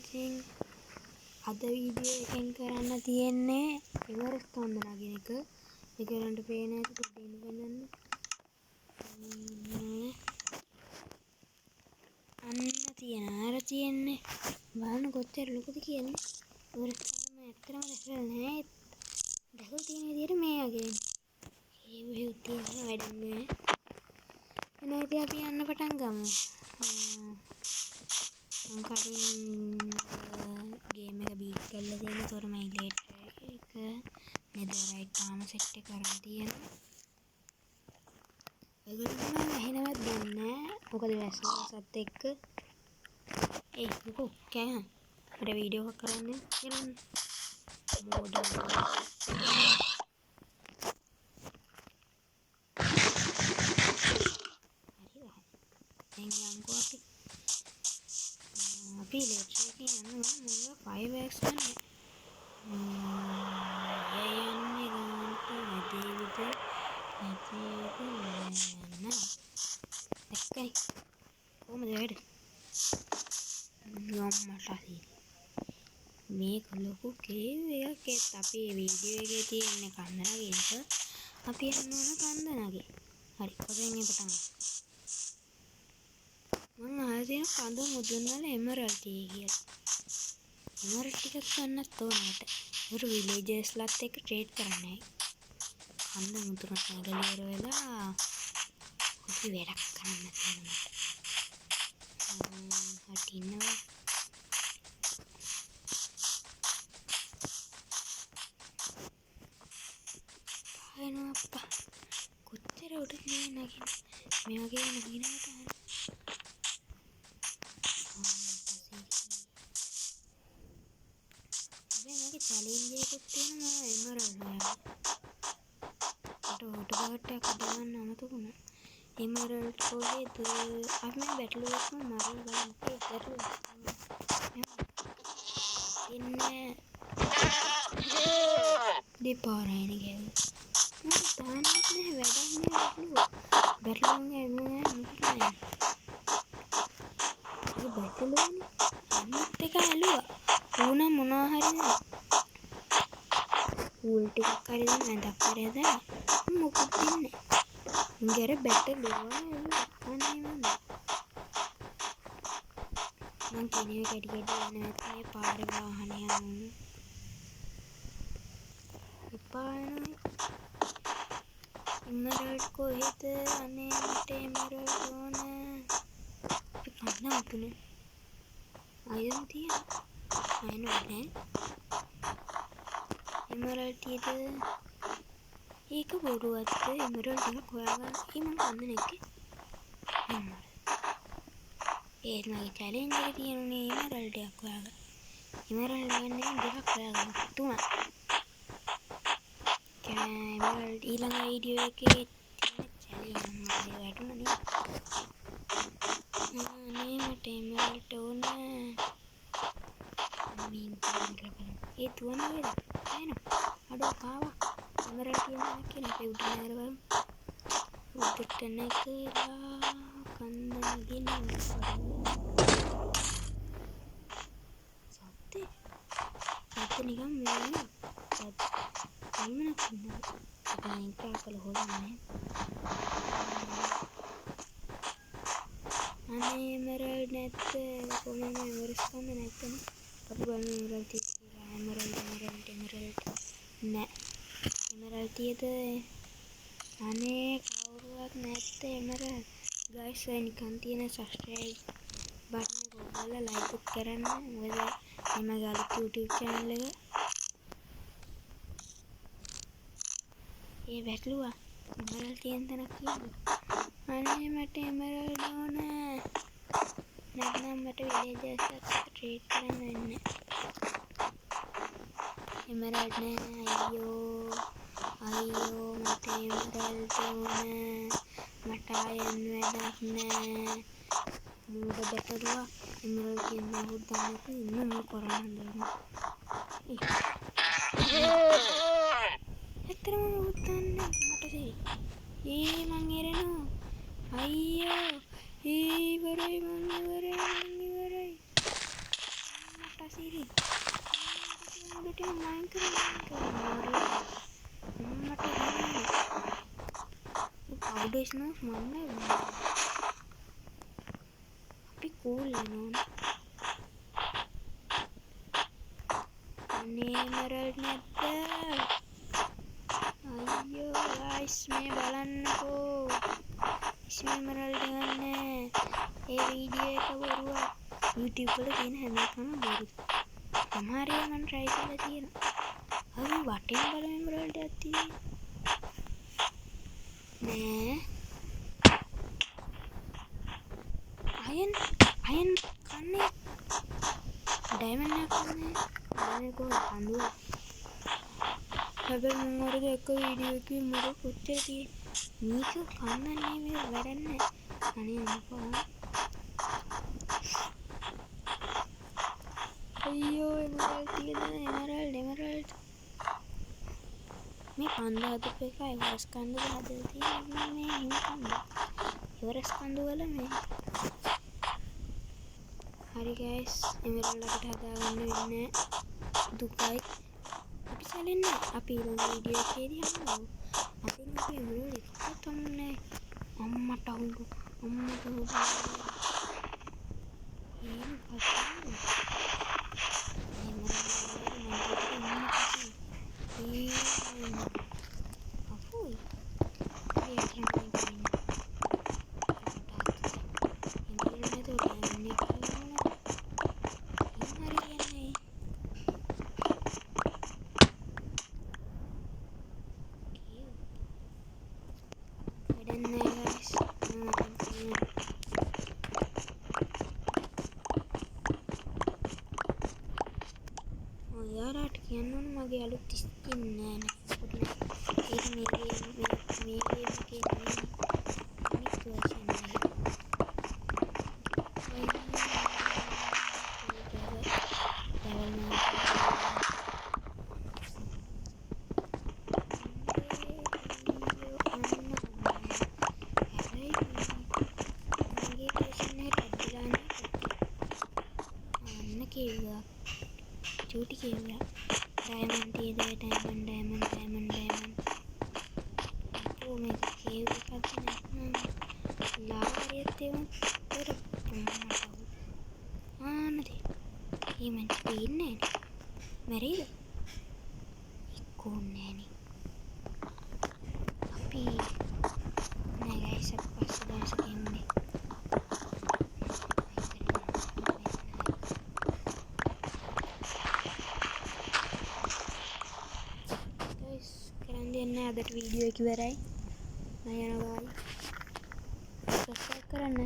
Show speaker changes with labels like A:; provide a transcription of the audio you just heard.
A: ඉතින් අද වීඩියෝ එකෙන් කරන්න තියෙන්නේ එවරස්ට් කන්ද නගින එක. ඒකලන්ට පේන ඇති පොඩ්ඩක් ඉන්න බලන්න. අන්න තියෙන්නේ. බලන්න කොච්චර ලොකුද කියන්නේ. එවරස්ට් කන්ද මම ඇත්තටම දැකලා නැහැ. දැකලා තියෙන විදිහට මේ වගේ. ඒ වගේ තියෙන වැඩක් නෑ. එනවා ඉතින් අපි යන්න පටන් ගමු. මම කලින් ගේම් එක බීට් කරලා තියෙන. ඒතකොට මම ඉලෙක්ට්‍රික් එක නෙදරයිට් තාම සෙට් එක කරලා තියෙනවා. ඒගොල්ලෝ නම් ඇහෙනවත් දන්නේ නැහැ. මොකද වැස්සත් එක්ක මොකෝ කෑම මට වීඩියෝ එකක් කරන්න කියලා මෝඩ් එක අපි ඉලෙක්ට්‍රික් එකේ යනවා මම 5x ගන්න. යන්නේ ගන්නට නැදේවිද නෑ. එක්කයි කොහමද වැඩ? යම්මටයි මේක ලොකු කේව් එකක්. ඒත් අපේ වීඩියෝ එකේ තියෙන කන්දනගේක අපි යන්න ඕන කන්දනගේ. හරි කොහෙන් පටන් මම අහලා තියෙන කඳ මුදුන් වල එමරල්ඩ් කියලා. එමරල්ඩ් ටිකක් ගන්නත් ඕනකට. උරු විලේජර්ස්ලත් එක්ක ට්‍රේඩ් කරන්නයි. කඳ මුදුනට නැගලිවර වෙලා කොහේ වැඩක් කරන්න තියෙනවා. හටිනවා. පායනවා අප්පා. කොච්චර උඩ නගින්නේ. මේ වගේ නගිනවට challenge එකක් තියෙනවා එමරල්ඩ් වල. ඊට බවට්ටයක් දාන්න අමතකුණා. එමරල්ඩ් කොහෙද? අපි මේ බැටල් එකම මරලා බලන්න ඉතරලා. ඉන්නේ දෙපාරයිනේ ගෑවි. මම දාන්නේ නැහැ වැඩක් නෑ බැටල් එකේ එන්නේ නැහැ. ඒ බැටල් එකනේ අනිත් එක ඇලුවා. ඌන මොනවා හරි නෑ. ඌල් ටිකක් හරි දැන් නැදක් කරේ දැන් මොකද දෙන්නේ. ඉංගර බැටල් ලුවා අනේ මං කෙනෙක් කැඩි කැඩි යන මේ පාරේ වාහනය එපා යනවා. එමරල්ඩ් කොහෙද? අනේ මට එමරල්ඩ් ඕන. කන්න අපුනේ අයන් තියෙනවා. අයන නැහැ. එමරල්ඩ් තියෙද? ඒක බොරුවත්ද? එමරල්ඩ් එක හොයාගන්න මම කන්න නැකේ. ඒත් මගේ චැලෙන්ජ් එකේ තියෙනුනේ එමරල්ඩ් එකක් හොයාගන්න. එමරල්ඩ් ගන්න දෙකක් හොයාගන්න. තුනක්. එමරල්ඩ් ඊළඟ වීඩියෝ එකේ තියෙන චැලෙන්ජ් මම වැටුණා නේ. අනේ මට එමරල්ඩ් ඕන. මීන් කරලා බලන්න. ඒ තුන වේද? එනවා. අඩෝ කාවා. එමරල්ඩ් කියනවා කියලා අපි උඩ නෑර බලමු. උඩට නැගලා කන්ද නගින්න සත්‍ය නිකන් මේ කල්මනක් ඉන්නවා. අපි ඉන්ට්‍රාකල හොයන්නේ. අනේ එමරල්ඩ් නැත්තේ කොහොමද එවරස්ට් කන්ද නැත්තේ? අපි බලමු එමරල්ඩ් තියෙනවා. එමරල්ඩ් නෑ. එමරල්ඩ් තියෙද? අනේ කවුරුවත් නැත්තේ එමරල්ඩ්. ගයිස් ඔය නිකන් තියෙන සබ්ස්ක්‍රයිබ් බටන් එක ඔබලා ලයික් උත් කරන්න. මොකද මගේ අලුත් YouTube channel එක ඒ වැටලුවා. එමරල්ඩ් තියෙන තැනක් කියනවා. අනේ මට එමරල්ඩ් ඕන. නැත්නම් මට විලේජර්ස් එක්ක ට්‍රේඩ් කරන්න වෙන්නේ. එමරල්ඩ් නෑ අයියෝ මට එමරල්ඩ් ඕන. මට අයන් වැඩක් නෑ. මූඩ බැටළුවා. එමරල්ඩ් කියනවා හොද්දාන්නක ඉන්න මම කරන්න ඇත්තටම හොද්දාන්නේ මට දෙයි. මං එරෙනවා. අයියෝ ඉවරයි මං ඉවරයි. මට Siri. Udah dia main ke Mario. Mati ini. Udah semua mana ya? Tapi cool ya non. Ini Emerald Nether. Ayo guys, मैं බලන්නකෝ. इसमें Emerald ගන්න. ඒ වීඩියෝ එක බොරුවක්. YouTube වල තියෙන හැම එකම බොරු. සමහර ඒවා මම try කරලා තියෙනවා. අපි වටේම බලමු Emerald එකක් තියෙන්නේ. නෑ. අයන් කන්නේ. Diamond එකක් කන්නේ. Diamond කොහොමද කඳුව? හැබැයි මම වරද එක වීඩියෝ එකකින් මට කොච්චර තියෙන්නේ. මේක කන්නන්නේ මේ වැඩක් නෑ. අනේ අම්මා. අයියෝ Emerald තියෙනවා Emerald. මේ කන්ද හදපු එක එවරස් කන්ද හදලා තියෙන්නේ මේ හිම කන්ද. එවරස් කන්ද වල මේ. හරි guys, Emerald අපිට හදාගන්න වෙන්නේ දුකයි. අපි සැලෙන්නේ අපි ඊළඟ වීඩියෝ එකේදී හම්බෙමු. අපි Emerald එකක් තමයි අම්මට උඩු යාරට කියන්න ඕන මගේ අලුත් ස්කින් නෑ නේද? ඒක මේ ගේම් එකේ නෑ. අනිත් version එක. चोटी के हुआ डायमंड ये दे डायमंड तो मैं केव करते हैं लावा रहते हो और हाँ नहीं ये मैं स्पीड नहीं मेरी कौन नहीं अभी नहीं गाइस सब पास से गेम में අදට වීඩියෝ එක ඉවරයි. මම යනවා. සබ්ස්ක්‍රයිබ් කරන්න.